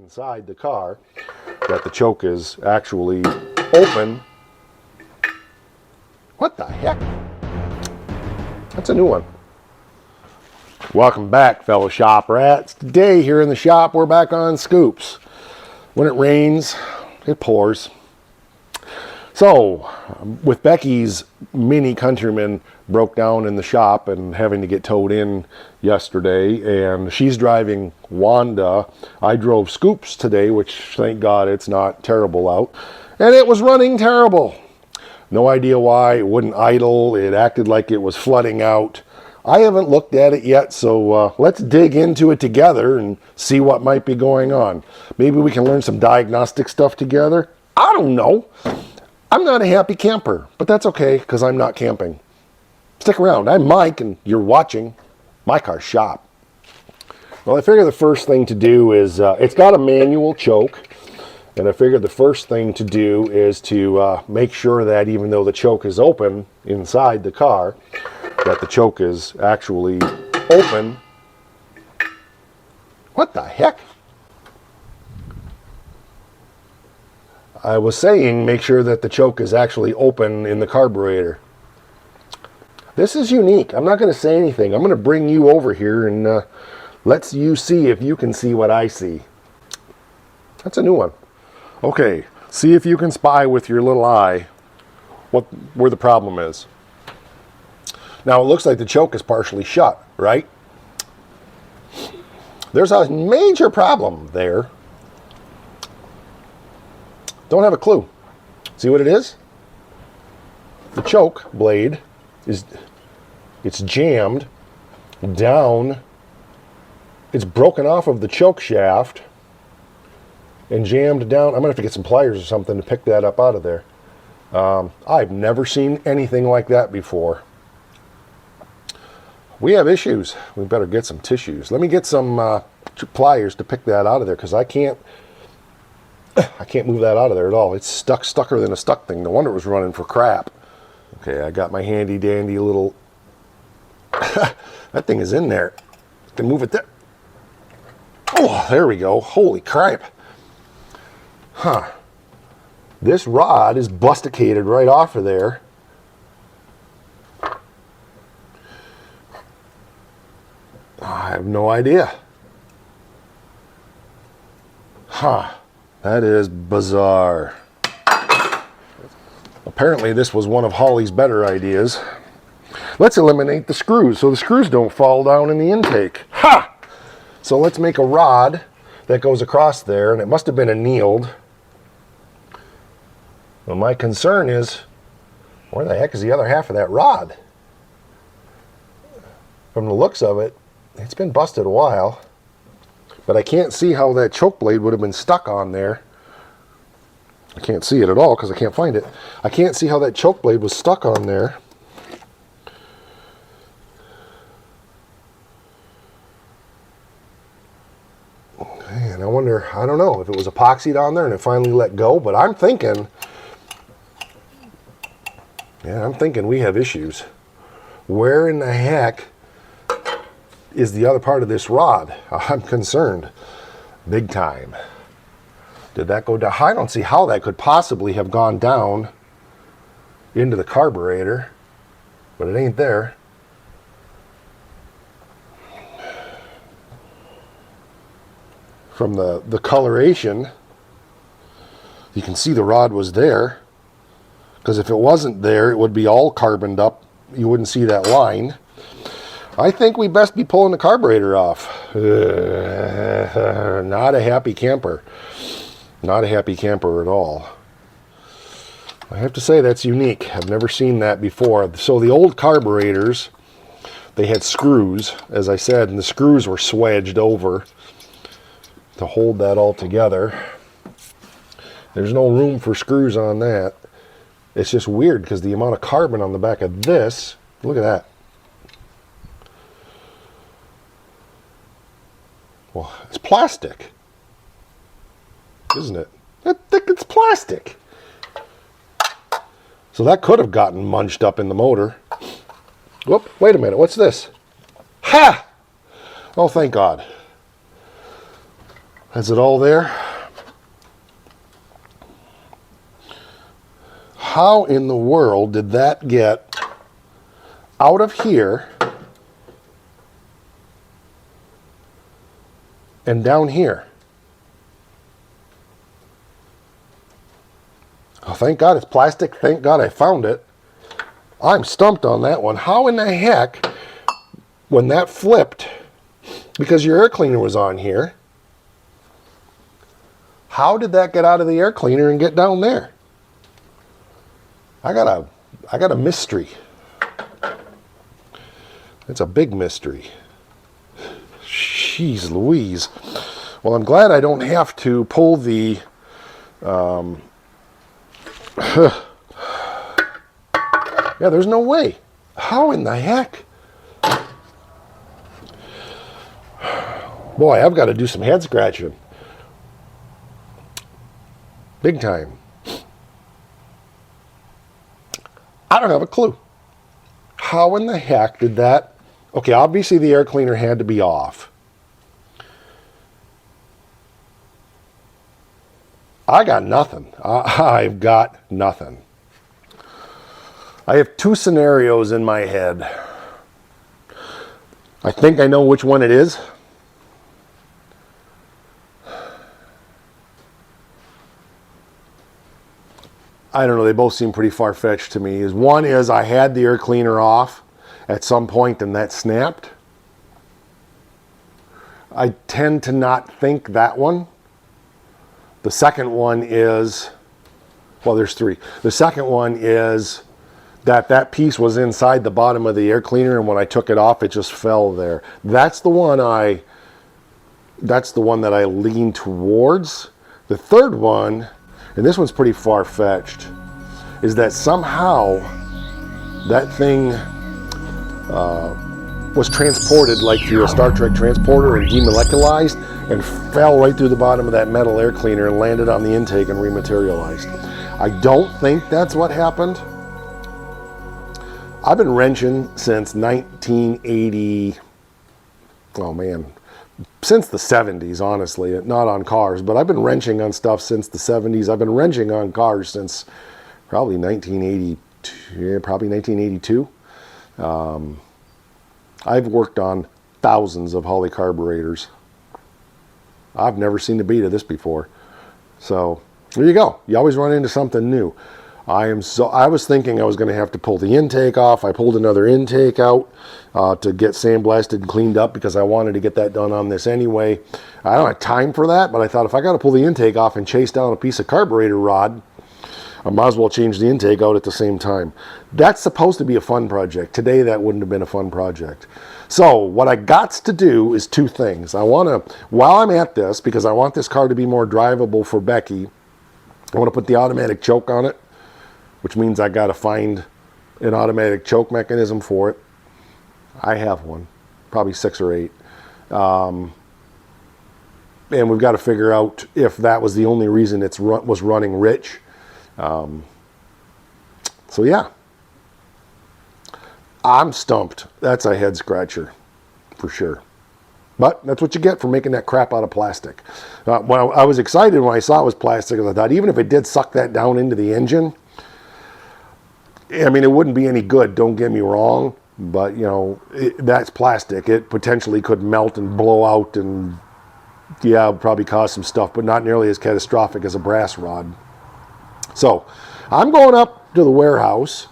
inside the car that the choke is actually open. What the heck? That's a new one. Welcome back, fellow shop rats. Today here in the shop we're back on scoops. When it rains, it pours. So, with Becky's Mini Countryman broke down in the shop and having to get towed in yesterday, and she's driving Wanda. I drove Scoops today, which thank God it's not terrible out, and it was running terrible. No idea why. It wouldn't idle. It acted like it was flooding out. I haven't looked at it yet, so let's dig into it together and see what might be going on. Maybe we can learn some diagnostic stuff together. I don't know. I'm not a happy camper, but that's okay because I'm not camping. Stick around. I'm Mike, and you're watching My Car Shop. Well, I figure the first thing to do is, it's got a manual choke, and I figured the first thing to do is to make sure that even though the choke is open inside the car, that the choke is actually open. What the heck? I was saying make sure that the choke is actually open in the carburetor. This is unique. I'm not going to say anything. I'm going to bring you over here and let you see if you can see what I see. That's a new one. Okay, see if you can spy with your little eye where the problem is. Now it looks like the choke is partially shut, right? There's a major problem there. Don't have a clue. See what it is? The choke blade it's jammed down. It's broken off of the choke shaft and jammed down. I'm gonna have to get some pliers or something to pick that up out of there. I've never seen anything like that before. We have issues. We better get some tissues. Let me get some pliers to pick that out of there because I can't move that out of there at all. It's stucker than a stuck thing. No wonder it was running for crap. Okay, I got my handy dandy little, that thing is in there. I can move it there. Oh, there we go. Holy crap. Huh. This rod is busticated right off of there. I have no idea. Huh. That is bizarre. Apparently this was one of Holley's better ideas. Let's eliminate the screws so the screws don't fall down in the intake. Ha! So let's make a rod that goes across there, and it must have been annealed. Well, my concern is, where the heck is the other half of that rod? From the looks of it, it's been busted a while. But I can't see how that choke blade would have been stuck on there. I can't see it at all because I can't find it. I can't see how that choke blade was stuck on there. And I wonder, I don't know if it was epoxied on there and it finally let go, but I'm thinking, we have issues. Where in the heck is the other part of this rod? I'm concerned. Big time. Did that go down? I don't see how that could possibly have gone down into the carburetor, but it ain't there. From the coloration, you can see the rod was there, because if it wasn't there, it would be all carboned up. You wouldn't see that line. I think we best be pulling the carburetor off. Not a happy camper. Not a happy camper at all. I have to say that's unique. I've never seen that before. So the old carburetors, they had screws, as I said, and the screws were swedged over to hold that all together. There's no room for screws on that. It's just weird because the amount of carbon on the back of this, look at that. Well, it's plastic, isn't it? I think it's plastic. So that could have gotten munched up in the motor. Whoop, wait a minute, what's this? Ha! Oh, thank God. Is it all there? How in the world did that get out of here and down here? Oh, thank God it's plastic. Thank God I found it. I'm stumped on that one. How in the heck, when that flipped, because your air cleaner was on here, how did that get out of the air cleaner and get down there? I got a mystery. It's a big mystery. Jeez Louise. Well, I'm glad I don't have to pull the yeah, there's no way. How in the heck? Boy, I've got to do some head scratching. Big time. I don't have a clue. How in the heck did that... Okay, obviously the air cleaner had to be off. I got nothing. I've got nothing. I have two scenarios in my head. I think I know which one it is. I don't know, they both seem pretty far-fetched to me. One is I had the air cleaner off at some point and that snapped. I tend to not think that one. The second one is, well, there's three. The second one is that piece was inside the bottom of the air cleaner, and when I took it off, it just fell there. That's the one that I lean towards. The third one, and this one's pretty far-fetched, is that somehow that thing was transported like through a Star Trek transporter and demolecularized and fell right through the bottom of that metal air cleaner and landed on the intake and rematerialized. I don't think that's what happened. I've been wrenching since 1980, oh man, since the 70s, honestly, not on cars, but I've been wrenching on stuff since the 70s. I've been wrenching on cars since probably 1982. I've worked on thousands of Holley carburetors. I've never seen the beat of this before. So there you go. You always run into something new. I was thinking I was going to have to pull the intake off. I pulled another intake out to get sandblasted and cleaned up because I wanted to get that done on this anyway. I don't have time for that, but I thought if I got to pull the intake off and chase down a piece of carburetor rod, I might as well change the intake out at the same time. That's supposed to be a fun project. Today, that wouldn't have been a fun project. So what I got to do is two things. I want to, while I'm at this, because I want this car to be more drivable for Becky, I want to put the automatic choke on it, which means I got to find an automatic choke mechanism for it. I have one, probably 6 or 8. And we've got to figure out if that was the only reason it was running rich. So yeah, I'm stumped. That's a head scratcher for sure. But that's what you get for making that crap out of plastic. Well, I was excited when I saw it was plastic, because I thought even if it did suck that down into the engine, I mean, it wouldn't be any good, don't get me wrong, but you know, that's plastic. It potentially could melt and blow out, and yeah, it would probably cause some stuff, but not nearly as catastrophic as a brass rod. So I'm going up to the warehouse,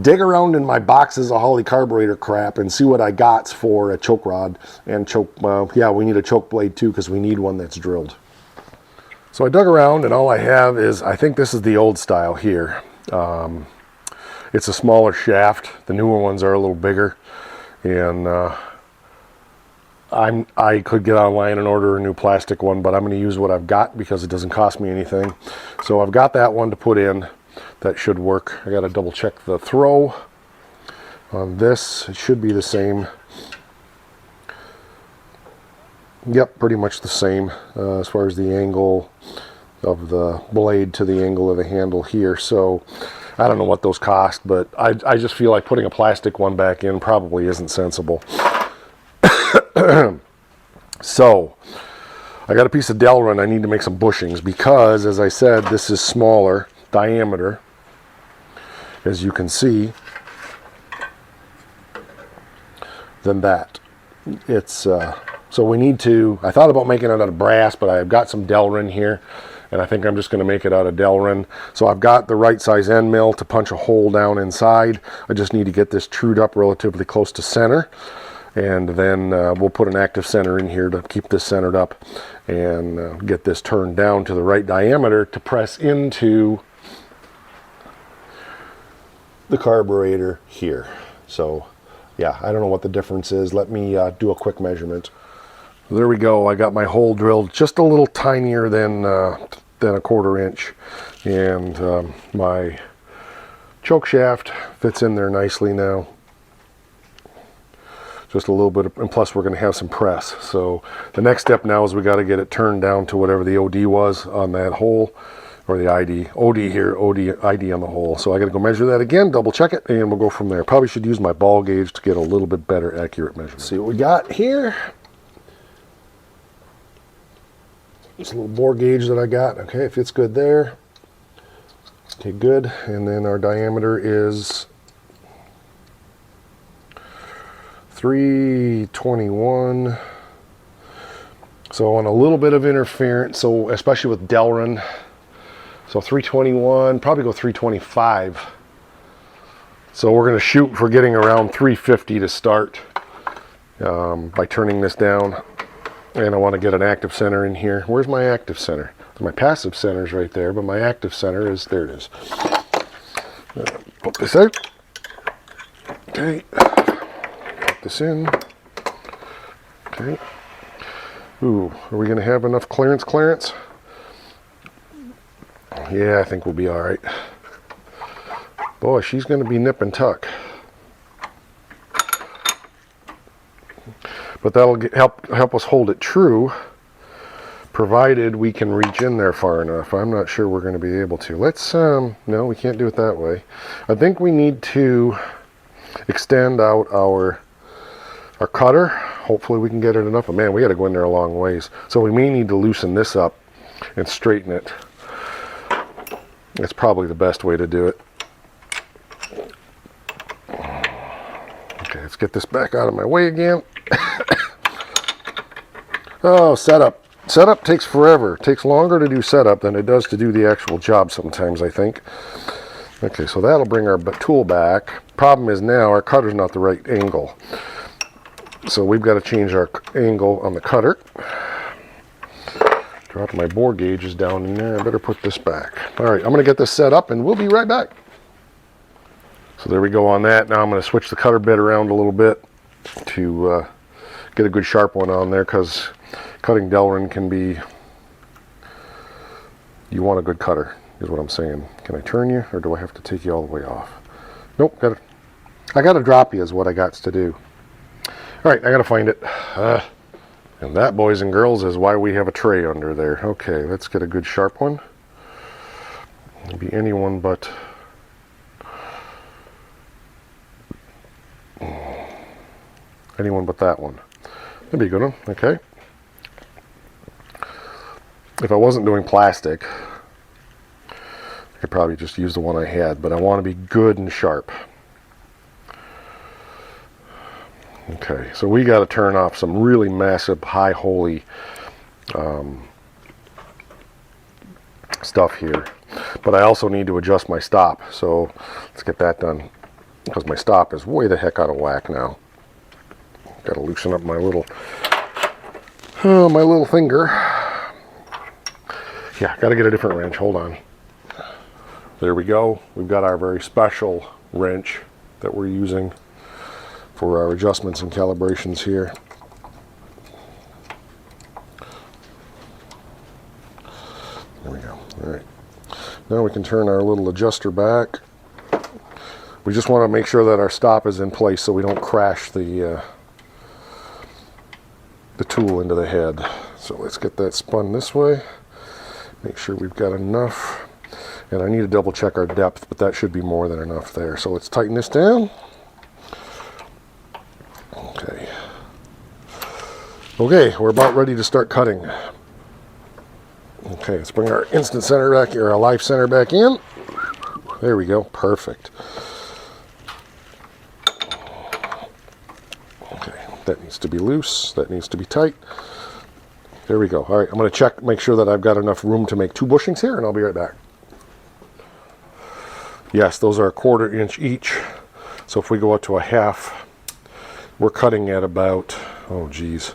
dig around in my boxes of Holley carburetor crap and see what I got for a choke rod and choke. Well, yeah, we need a choke blade too, because we need one that's drilled. So I dug around, and all I have is, I think this is the old style here. It's a smaller shaft. The newer ones are a little bigger, and I could get online and order a new plastic one, but I'm going to use what I've got because it doesn't cost me anything. So I've got that one to put in. That should work. I got to double check the throw on this. It should be the same. Yep, pretty much the same as far as the angle of the blade to the angle of the handle here. So I don't know what those cost, but I just feel like putting a plastic one back in probably isn't sensible. So I got a piece of Delrin. I need to make some bushings because, as I said, this is smaller diameter, as you can see, than that. It's so we need to, I thought about making it out of brass, but I've got some Delrin here, and I think I'm just going to make it out of Delrin. So I've got the right size end mill to punch a hole down inside. I just need to get this trued up relatively close to center, and then we'll put an active center in here to keep this centered up and get this turned down to the right diameter to press into the carburetor here. So yeah, I don't know what the difference is. Let me do a quick measurement. There we go. I got my hole drilled just a little tinier than a 1/4 inch, and my choke shaft fits in there nicely now. Just a little bit of, and plus we're going to have some press. So the next step now is we got to get it turned down to whatever the OD was on that hole, or the ID. OD here, ID on the hole. So I got to go measure that again, double check it, and we'll go from there. Probably should use my ball gauge to get a little bit better accurate measurement. See what we got here. This little bore gauge that I got. Okay, it fits good there. Okay, good. And then our diameter is 321. So on a little bit of interference, so especially with Delrin, so 321, probably go 325. So we're going to shoot for getting around 350 to start by turning this down. And I want to get an active center in here. Where's my active center? My passive center is right there, but my active center is, there it is. Put this out. Okay. Put this in. Okay. Ooh, are we going to have enough clearance? Yeah, I think we'll be all right. Boy, she's going to be nip and tuck. But that'll help us hold it true, provided we can reach in there far enough. I'm not sure we're going to be able to. Let's, no, we can't do it that way. I think we need to extend out our cutter. Hopefully we can get it enough. But man, we got to go in there a long ways. So we may need to loosen this up and straighten it. That's probably the best way to do it. Okay, let's get this back out of my way again. Oh, setup. Setup takes forever. It takes longer to do setup than it does to do the actual job sometimes, I think. Okay, so that'll bring our tool back. Problem is now our cutter's not the right angle. So we've got to change our angle on the cutter. Drop my bore gauges down in there. I better put this back. All right, I'm going to get this set up and we'll be right back. So there we go on that. Now I'm going to switch the cutter bit around a little bit to get a good sharp one on there, because cutting Delrin can be, you want a good cutter, is what I'm saying. Can I turn you, or do I have to take you all the way off? Nope, I got to drop you is what I got to do. All right, I got to find it. And that, boys and girls, is why we have a tray under there. Okay, let's get a good sharp one. Maybe anyone but that one. That'd be a good one. Okay. If I wasn't doing plastic, I could probably just use the one I had, but I want to be good and sharp. Okay, so we got to turn off some really massive high Holley stuff here, but I also need to adjust my stop. So let's get that done, because my stop is way the heck out of whack now. Got to loosen up my little finger. Yeah, got to get a different wrench. Hold on. There we go. We've got our very special wrench that we're using for our adjustments and calibrations here. There we go. All right. Now we can turn our little adjuster back. We just want to make sure that our stop is in place so we don't crash the tool into the head. So let's get that spun this way. Make sure we've got enough. And I need to double check our depth, but that should be more than enough there. So let's tighten this down. Okay. Okay, we're about ready to start cutting. Okay, let's bring our instant center back here, our life center back in. There we go, perfect. Okay, that needs to be loose, that needs to be tight. There we go. All right, I'm going to check, make sure that I've got enough room to make 2 bushings here, and I'll be right back. Yes, those are a 1/4 inch each. So if we go up to a 1/2, we're cutting at about, oh geez,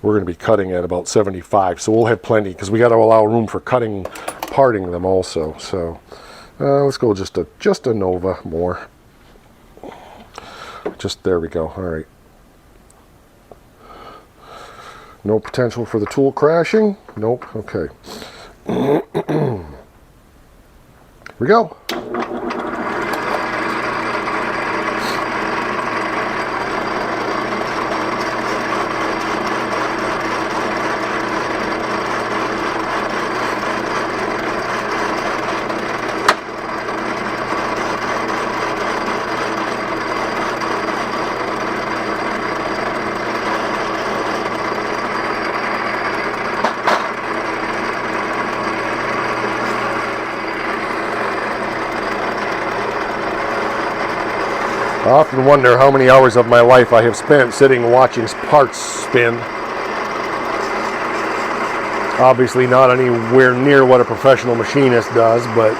we're going to be cutting at about 75. So we'll have plenty, because we got to allow room for cutting, parting them also. So let's go just a Nova more. Just there we go. All right. No potential for the tool crashing? Nope. Okay. Here we go. I often wonder how many hours of my life I have spent sitting watching parts spin. Obviously not anywhere near what a professional machinist does, but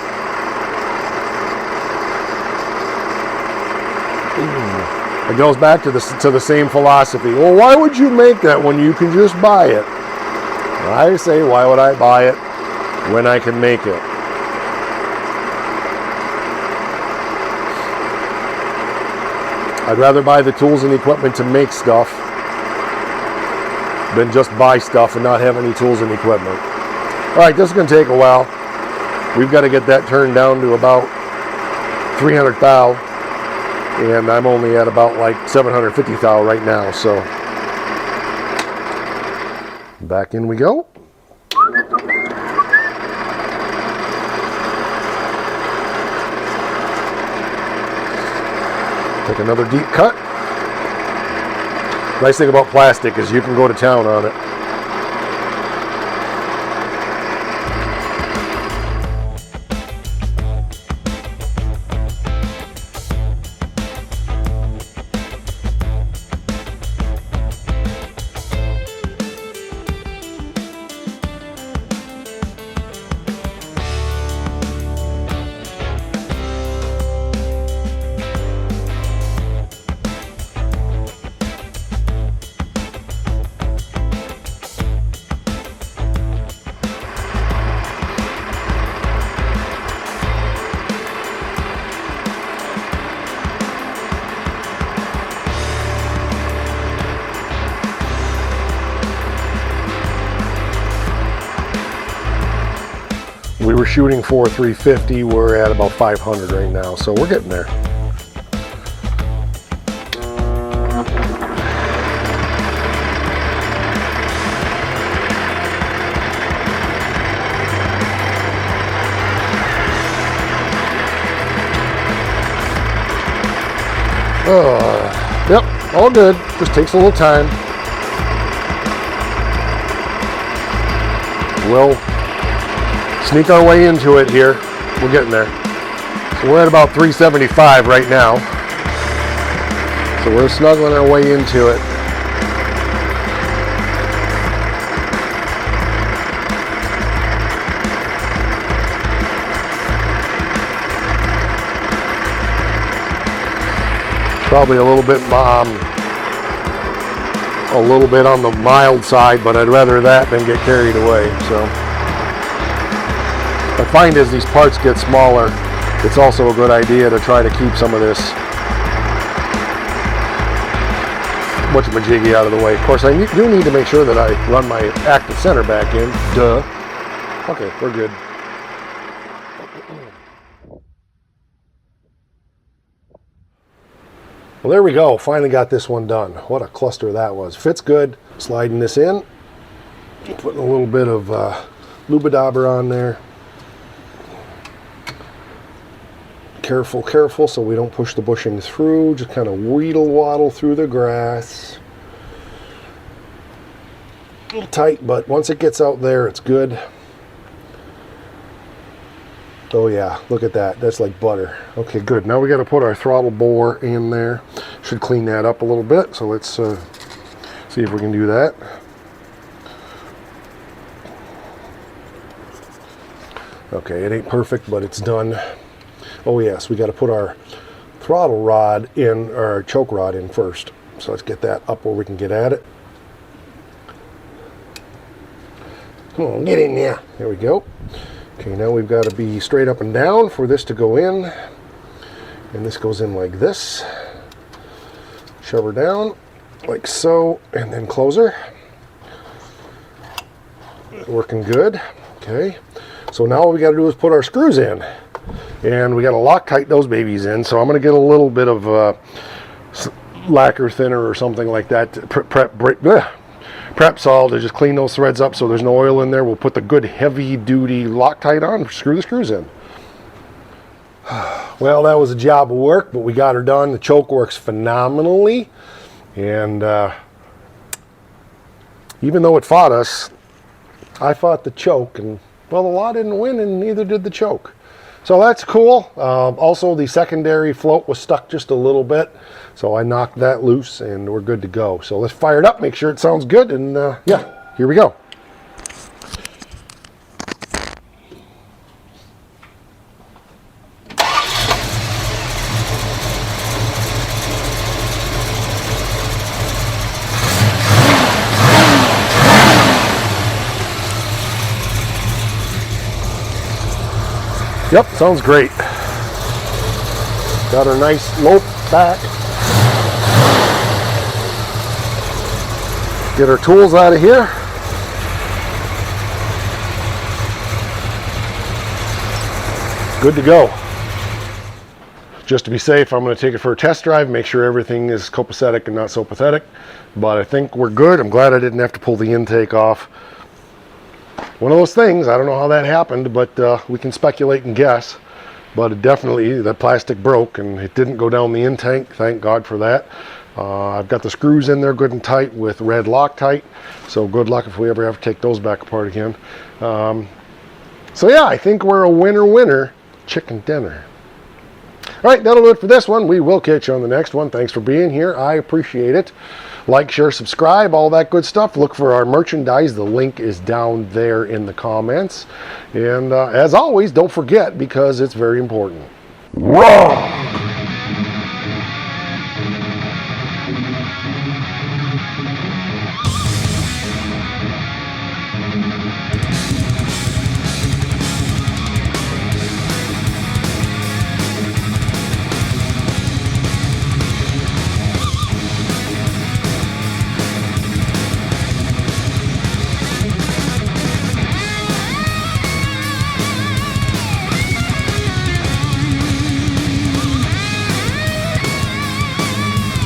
it goes back to the same philosophy. Well, why would you make that when you can just buy it? I say, why would I buy it when I can make it? I'd rather buy the tools and equipment to make stuff than just buy stuff and not have any tools and equipment. All right, this is going to take a while. We've got to get that turned down to about 300 thou, and I'm only at about like 750 thou right now. So back in we go. Take another deep cut. Nice thing about plastic is you can go to town on it. We were shooting for 350, we're at about 500 right now, so we're getting there. Yep, all good, just takes a little time. We'll sneak our way into it here. We're getting there. So we're at about 375 right now. So we're snuggling our way into it. Probably a little bit on the mild side, but I'd rather that than get carried away. So I find as these parts get smaller, it's also a good idea to try to keep some of this whatchamajiggy out of the way. Of course, I do need to make sure that I run my active center back in. Duh. Okay, we're good. Well, there we go. Finally got this one done. What a cluster that was. Fits good. Sliding this in. Putting a little bit of Lubadobber on there. Careful, careful, so we don't push the bushing through. Just kind of wheedle waddle through the grass. A little tight, but once it gets out there, it's good. Oh yeah, look at that. That's like butter. Okay, good. Now we got to put our throttle bore in there. Should clean that up a little bit. So let's see if we can do that. Okay, it ain't perfect, but it's done. Oh yes, we got to put our throttle rod in, or our choke rod in first. So let's get that up where we can get at it. Come on, get in there. There we go. Okay, now we've got to be straight up and down for this to go in. And this goes in like this. Shove her down, like so, and then close her. Working good. Okay, so now what we got to do is put our screws in. And we got to Loctite those babies in. So I'm going to get a little bit of lacquer thinner or something like that. Prep Sol to just clean those threads up so there's no oil in there. We'll put the good heavy duty Loctite on, screw the screws in. Well, that was a job of work, but we got her done. The choke works phenomenally, and even though it fought us, I fought the choke, and well, the law didn't win and neither did the choke. So that's cool. Also, the secondary float was stuck just a little bit, so I knocked that loose and we're good to go. So let's fire it up, make sure it sounds good, and yeah, here we go. Yep, sounds great. Got her nice lope back. Get our tools out of here. Good to go. Just to be safe, I'm going to take it for a test drive, make sure everything is copacetic and not so pathetic. But I think we're good. I'm glad I didn't have to pull the intake off. One of those things, I don't know how that happened, but we can speculate and guess. But definitely, the plastic broke and it didn't go down the intake. Thank God for that. I've got the screws in there good and tight with red Loctite. So good luck if we ever have to take those back apart again. So yeah, I think we're a winner chicken dinner. All right, that'll do it for this one. We will catch you on the next one. Thanks for being here. I appreciate it. Like, share, subscribe, all that good stuff. Look for our merchandise. The link is down there in the comments. And as always, don't forget, because it's very important. Raw!